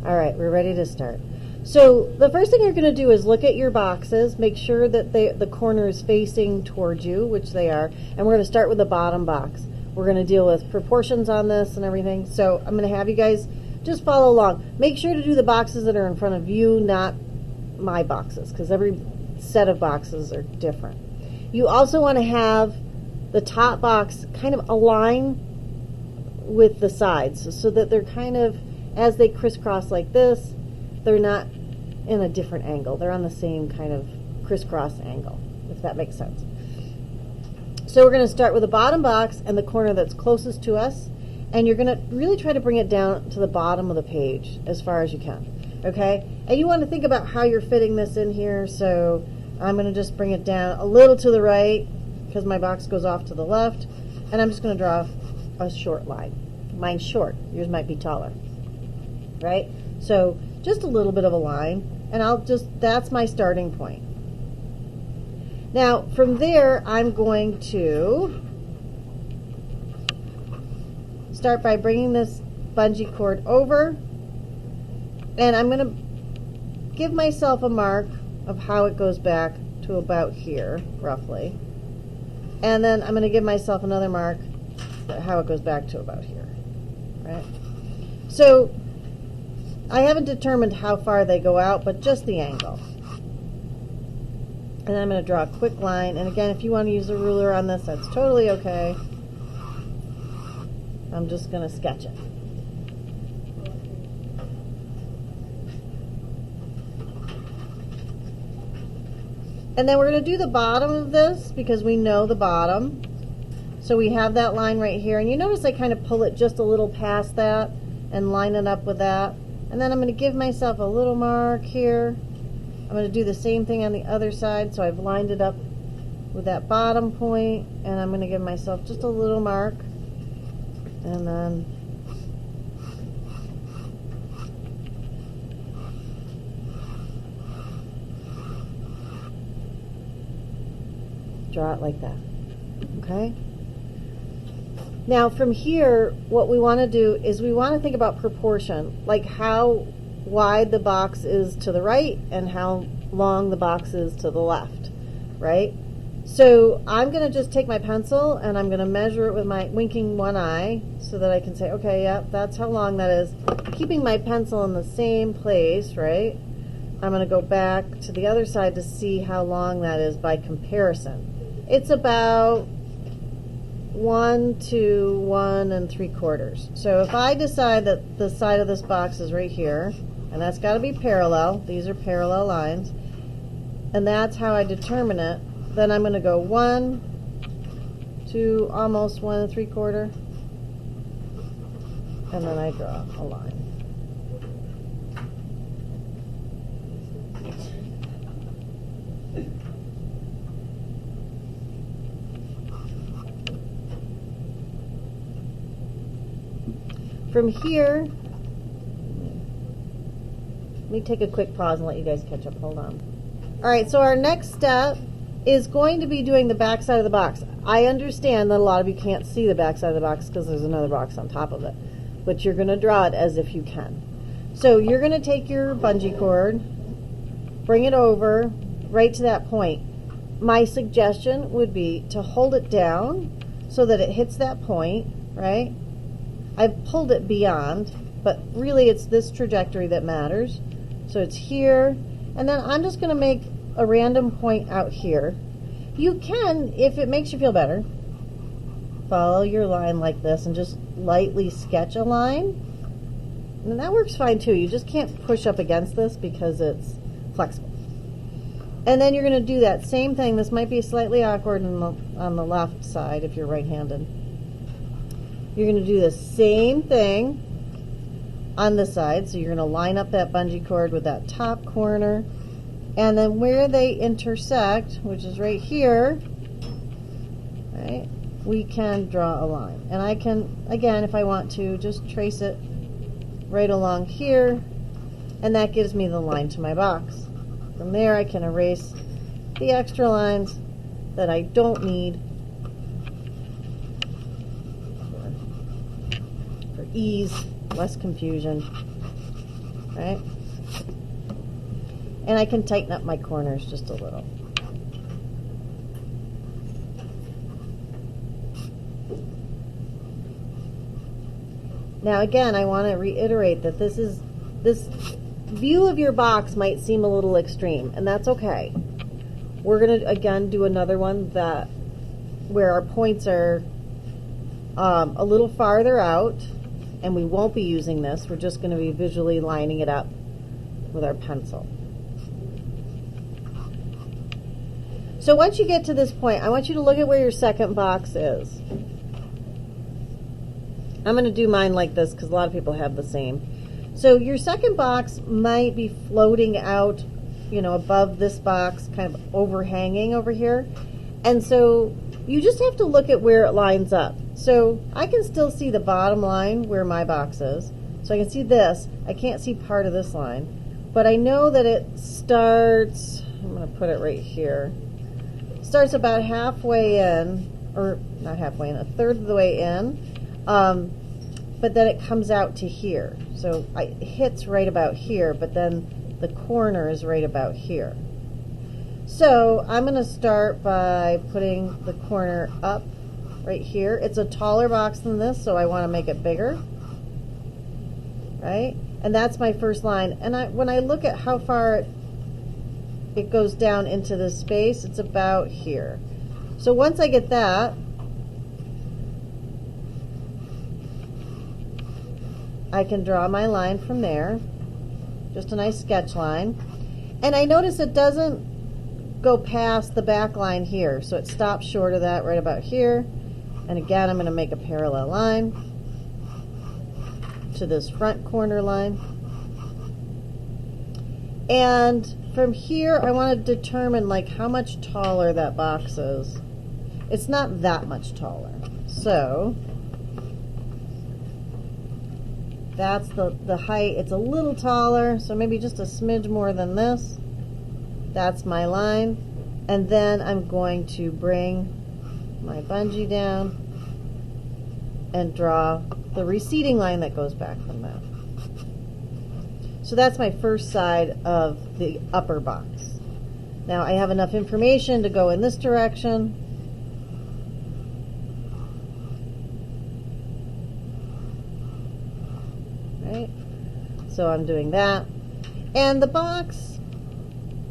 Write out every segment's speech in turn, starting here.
All right, we're ready to start. So the first thing you're going to do is look at your boxes, make sure that the corner is facing towards you, which they are, and we're going to start with the bottom box. We're going to deal with proportions on this and everything, so I'm going to have you guys just follow along. Make sure to do the boxes that are in front of you, not my boxes, because every set of boxes are different. You also want to have the top box kind of align with the sides so that they're kind of, as they crisscross like this, they're not in a different angle. They're on the same kind of crisscross angle, if that makes sense. So we're going to start with the bottom box and the corner that's closest to us, and you're going to really try to bring it down to the bottom of the page as far as you can, okay? And you want to think about how you're fitting this in here, so I'm going to just bring it down a little to the right because my box goes off to the left, and I'm just going to draw a short line. Mine's short. Yours might be taller, right? So just a little bit of a line, and that's my starting point. Now, from there, I'm going to start by bringing this bungee cord over, and I'm going to give myself a mark of how it goes back to about here, roughly. And then I'm going to give myself another mark how it goes back to about here, right? So I haven't determined how far they go out, but just the angle. And I'm going to draw a quick line. And again, if you want to use a ruler on this, that's totally okay. I'm just going to sketch it. And then we're going to do the bottom of this because we know the bottom. So we have that line right here. And you notice I kind of pull it just a little past that and line it up with that. And then I'm going to give myself a little mark here. I'm going to do the same thing on the other side. So I've lined it up with that bottom point, and I'm going to give myself just a little mark. And then draw it like that. Okay? Now from here, what we want to do is we want to think about proportion, like how wide the box is to the right and how long the box is to the left, right? So I'm going to just take my pencil and I'm going to measure it with my winking one eye so that I can say, okay, yeah, that's how long that is. Keeping my pencil in the same place, right? I'm going to go back to the other side to see how long that is by comparison. It's about 1 to 1 3/4. So if I decide that the side of this box is right here, and that's got to be parallel, these are parallel lines, and that's how I determine it, then I'm going to go 1 to almost 1 3/4, and then I draw a line. From here, let me take a quick pause and let you guys catch up. Hold on. All right, so our next step is going to be doing the back side of the box. I understand that a lot of you can't see the back side of the box because there's another box on top of it, but you're going to draw it as if you can. So you're going to take your bungee cord, bring it over right to that point. My suggestion would be to hold it down so that it hits that point, right? I've pulled it beyond, but really it's this trajectory that matters. So it's here, and then I'm just going to make a random point out here. You can, if it makes you feel better, follow your line like this and just lightly sketch a line. And that works fine too. You just can't push up against this because it's flexible. And then you're going to do that same thing. This might be slightly awkward on the left side if you're right-handed. You're going to do the same thing on this side. So you're going to line up that bungee cord with that top corner. And then where they intersect, which is right here, right, we can draw a line. And I can, again, if I want to, just trace it right along here. And that gives me the line to my box. From there, I can erase the extra lines that I don't need for ease, less confusion. right? And I can tighten up my corners just a little. Now again, I want to reiterate that this view of your box might seem a little extreme, and that's okay. We're going to again do another one where our points are a little farther out, and we won't be using this. We're just going to be visually lining it up with our pencil. So once you get to this point, I want you to look at where your second box is. I'm going to do mine like this because a lot of people have the same. So your second box might be floating out, you know, above this box, kind of overhanging over here. And so you just have to look at where it lines up. So I can still see the bottom line where my box is. So I can see this. I can't see part of this line. But I know that it starts, I'm going to put it right here, starts about halfway in, or not halfway in, a third of the way in. But then it comes out to here. So it hits right about here, but then the corner is right about here. So I'm going to start by putting the corner up right here. It's a taller box than this, so I want to make it bigger. Right? And that's my first line. And when I look at how far it goes down into this space, it's about here. So once I get that, I can draw my line from there, just a nice sketch line. And I notice it doesn't go past the back line here, so it stops short of that right about here. And again, I'm going to make a parallel line to this front corner line. And from here, I want to determine like how much taller that box is. It's not that much taller. So that's the height. It's a little taller, so maybe just a smidge more than this. That's my line. And then I'm going to bring my bungee down and draw the receding line that goes back from that. So that's my first side of the upper box. Now I have enough information to go in this direction. Right? So I'm doing that. And the box,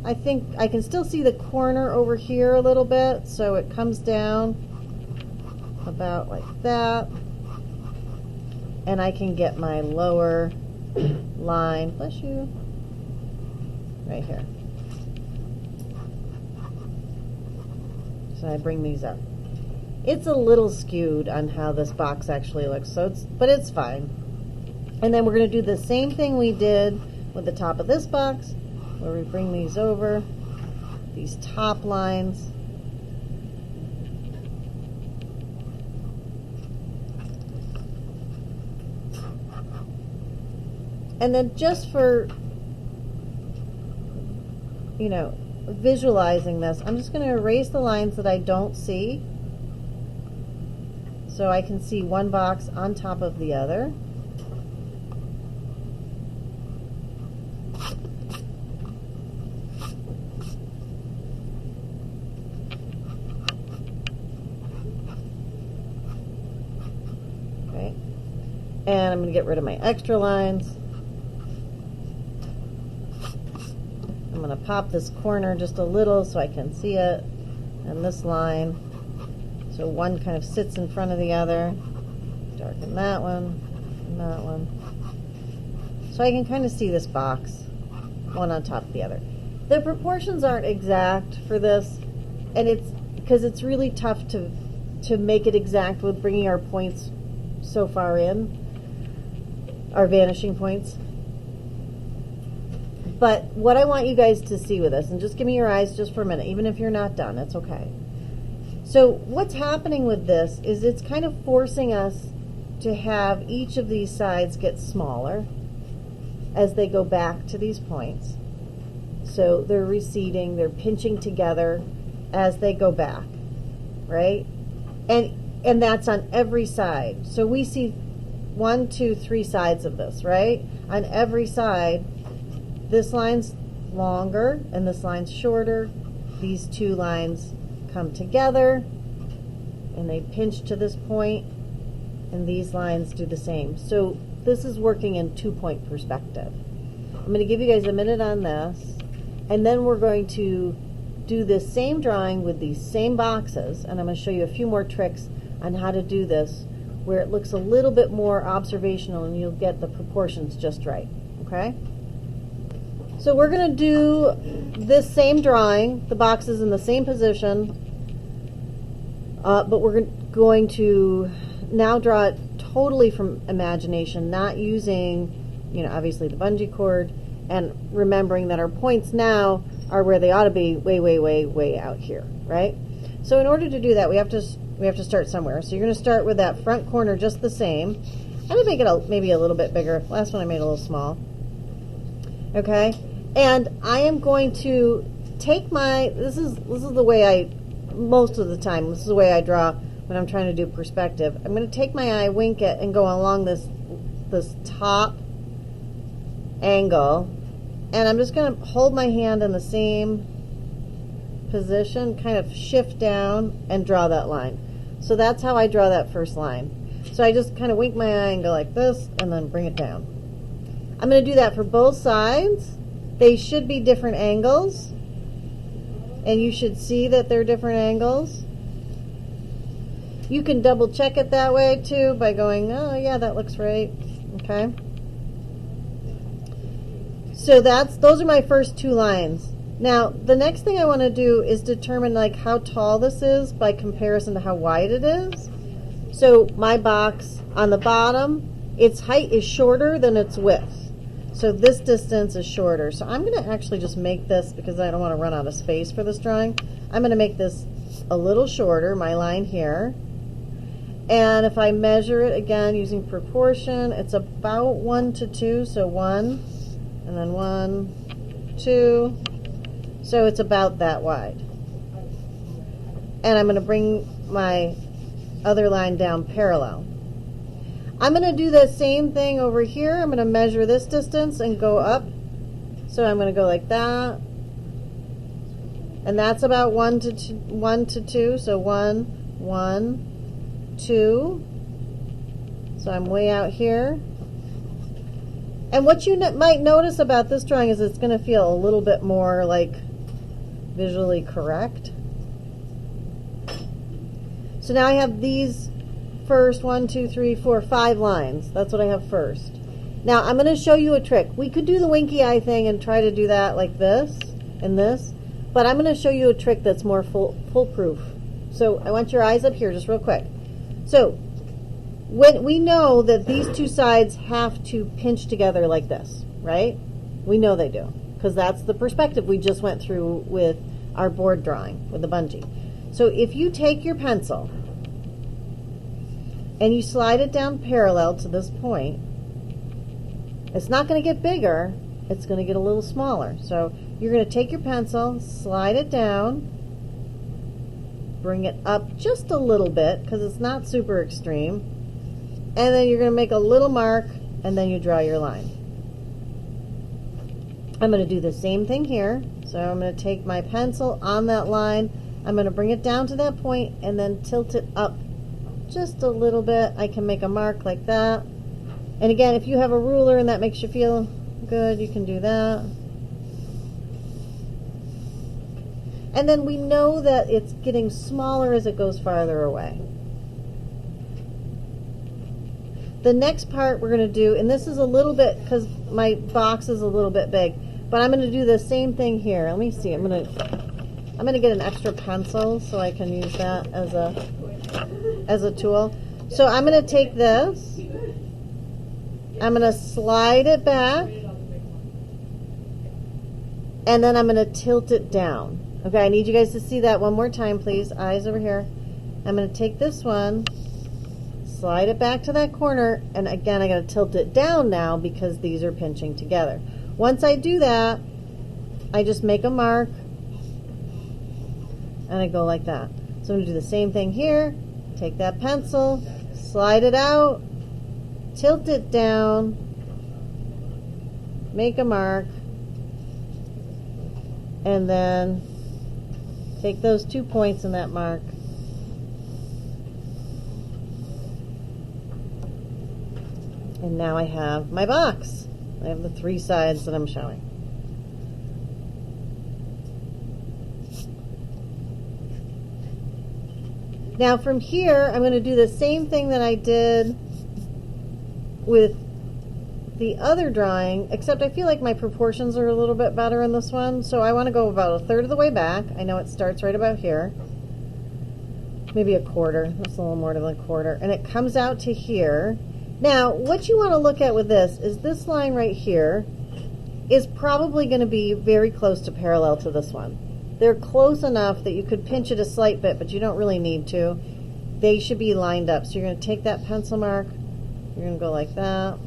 I think I can still see the corner over here a little bit, so it comes down about like that. And I can get my lower line, bless you, right here. So I bring these up. It's a little skewed on how this box actually looks, but it's fine. And then we're going to do the same thing we did with the top of this box, where we bring these over, these top lines. And then just for, you know, visualizing this, I'm just going to erase the lines that I don't see, so I can see one box on top of the other. Okay. And I'm going to get rid of my extra lines. I'm going to pop this corner just a little so I can see it, and this line, so one kind of sits in front of the other. Darken that one and that one, so I can kind of see this box, one on top of the other. The proportions aren't exact for this, and it's because it's really tough to make it exact with bringing our points so far in, our vanishing points. But what I want you guys to see with this, and just give me your eyes just for a minute, even if you're not done, it's okay. So what's happening with this is it's kind of forcing us to have each of these sides get smaller as they go back to these points. So they're receding, they're pinching together as they go back, right? And that's on every side. So we see 1, 2, 3 sides of this, right? On every side, this line's longer and this line's shorter. These two lines come together and they pinch to this point, and these lines do the same. So this is working in 2-point perspective. I'm going to give you guys a minute on this, and then we're going to do this same drawing with these same boxes, and I'm going to show you a few more tricks on how to do this where it looks a little bit more observational and you'll get the proportions just right, okay? So we're going to do this same drawing, the boxes in the same position, but we're going to now draw it totally from imagination, not using, obviously the bungee cord, and remembering that our points now are where they ought to be, way, way, way, way out here, right? So in order to do that, we have to start somewhere. So you're going to start with that front corner just the same. I'm going to make it maybe a little bit bigger. Last one I made a little small. Okay? And I am going to take this is the way most of the time, this is the way I draw when I'm trying to do perspective. I'm going to take my eye, wink it, and go along this top angle. And I'm just going to hold my hand in the same position, kind of shift down and draw that line. So that's how I draw that first line. So I just kind of wink my eye and go like this and then bring it down. I'm going to do that for both sides. They should be different angles, and you should see that they're different angles. You can double check it that way too by going, oh yeah, that looks right. Okay. So those are my first two lines. Now, the next thing I want to do is determine like how tall this is by comparison to how wide it is. So my box on the bottom, its height is shorter than its width. So this distance is shorter. So I'm going to actually just make this, because I don't want to run out of space for this drawing, I'm going to make this a little shorter, my line here. And if I measure it again using proportion, it's about 1 to 2, so 1, and then 1, 2, so it's about that wide. And I'm going to bring my other line down parallel. I'm going to do the same thing over here. I'm going to measure this distance and go up. So I'm going to go like that. And that's about 1 to 2, so 1, 1, 2. So I'm way out here. And what you might notice about this drawing is it's going to feel a little bit more like visually correct. So now I have these first 1, 2, 3, 4, 5 lines. That's what I have first. Now I'm going to show you a trick. We could do the winky eye thing and try to do that like this and this, but I'm going to show you a trick that's more foolproof. So I want your eyes up here just real quick. So when we know that these two sides have to pinch together like this, right? We know they do, because that's the perspective we just went through with our board drawing with the bungee. So if you take your pencil and you slide it down parallel to this point, it's not going to get bigger, it's going to get a little smaller. So you're going to take your pencil, slide it down, bring it up just a little bit because it's not super extreme, and then you're going to make a little mark, and then you draw your line. I'm going to do the same thing here. So I'm going to take my pencil on that line, I'm going to bring it down to that point and then tilt it up just a little bit. I can make a mark like that. And again, if you have a ruler and that makes you feel good, you can do that. And then we know that it's getting smaller as it goes farther away. The next part we're going to do, and this is a little bit, because my box is a little bit big, but I'm going to do the same thing here. Let me see. I'm going to get an extra pencil so I can use that as a tool. So I'm going to take this. I'm going to slide it back, and then I'm going to tilt it down. Okay, I need you guys to see that one more time, please. Eyes over here. I'm going to take this one, slide it back to that corner, and again I got to tilt it down now because these are pinching together. Once I do that, I just make a mark and I go like that. So I'm going to do the same thing here. Take that pencil, slide it out, tilt it down, make a mark, and then take those 2 points in that mark and now I have my box. I have the 3 sides that I'm showing. Now from here, I'm going to do the same thing that I did with the other drawing, except I feel like my proportions are a little bit better in this one. So I want to go about 1/3 of the way back. I know it starts right about here. Maybe 1/4. That's a little more than 1/4. And it comes out to here. Now, what you want to look at with this is this line right here is probably going to be very close to parallel to this one. They're close enough that you could pinch it a slight bit, but you don't really need to. They should be lined up. So you're going to take that pencil mark, you're going to go like that,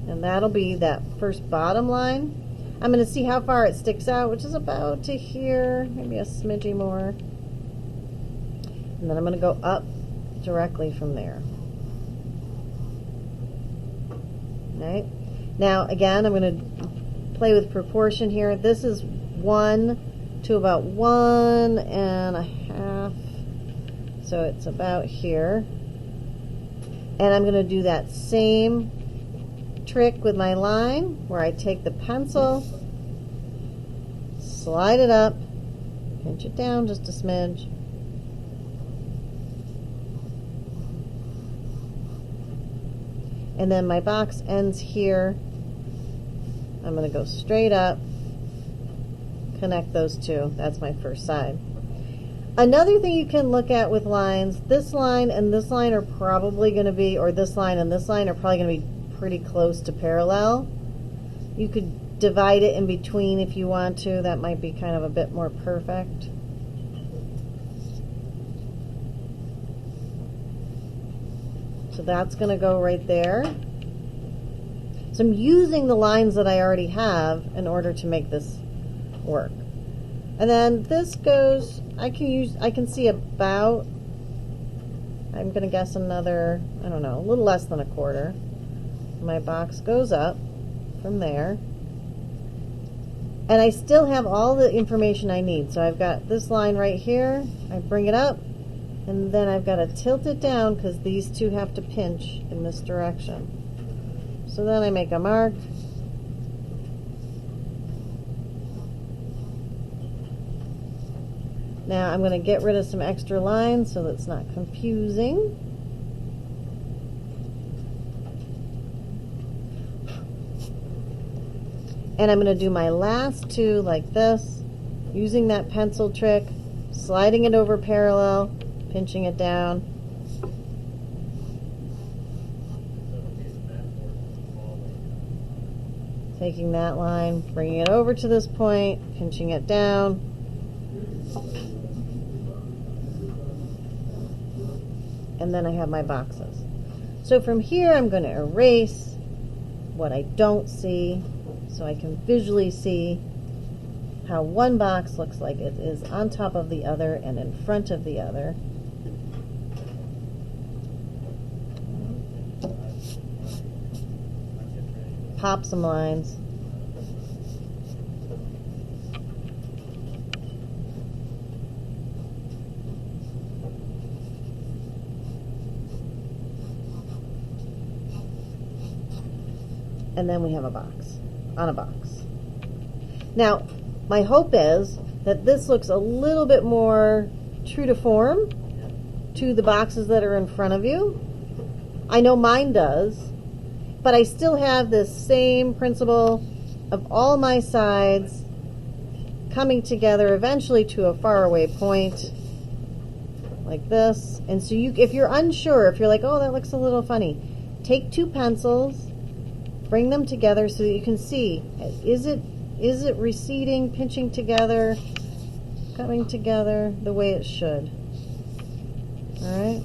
and that'll be that first bottom line. I'm going to see how far it sticks out, which is about to here, maybe a smidgy more. And then I'm going to go up directly from there. Right? Now, again, I'm going to play with proportion here. This is 1 to about 1.5. So it's about here. And I'm going to do that same trick with my line where I take the pencil, slide it up, pinch it down just a smidge, and then my box ends here. I'm going to go straight up, connect those 2. That's my first side. Another thing you can look at with lines, this line and this line are probably going to be, or this line and this line are probably going to be pretty close to parallel. You could divide it in between if you want to. That might be kind of a bit more perfect. So that's going to go right there. So I'm using the lines that I already have in order to make this work. And then this goes, I can see about, I'm going to guess another, I don't know, a little less than 1/4. My box goes up from there. And I still have all the information I need. So I've got this line right here. I bring it up, and then I've got to tilt it down because these 2 have to pinch in this direction. So then I make a mark. Now I'm going to get rid of some extra lines so that it's not confusing. And I'm going to do my last 2 like this, using that pencil trick, sliding it over parallel, pinching it down. Taking that line, bringing it over to this point, pinching it down. And then I have my boxes. So from here I'm going to erase what I don't see so I can visually see how one box looks like it is on top of the other and in front of the other. Pop some lines. And then we have a box on a box. Now, my hope is that this looks a little bit more true to form to the boxes that are in front of you. I know mine does. But I still have this same principle of all my sides coming together eventually to a faraway point like this. And so if you're unsure, if you're like, oh, that looks a little funny, take 2 pencils, bring them together so that you can see, is it receding, pinching together, coming together the way it should? All right.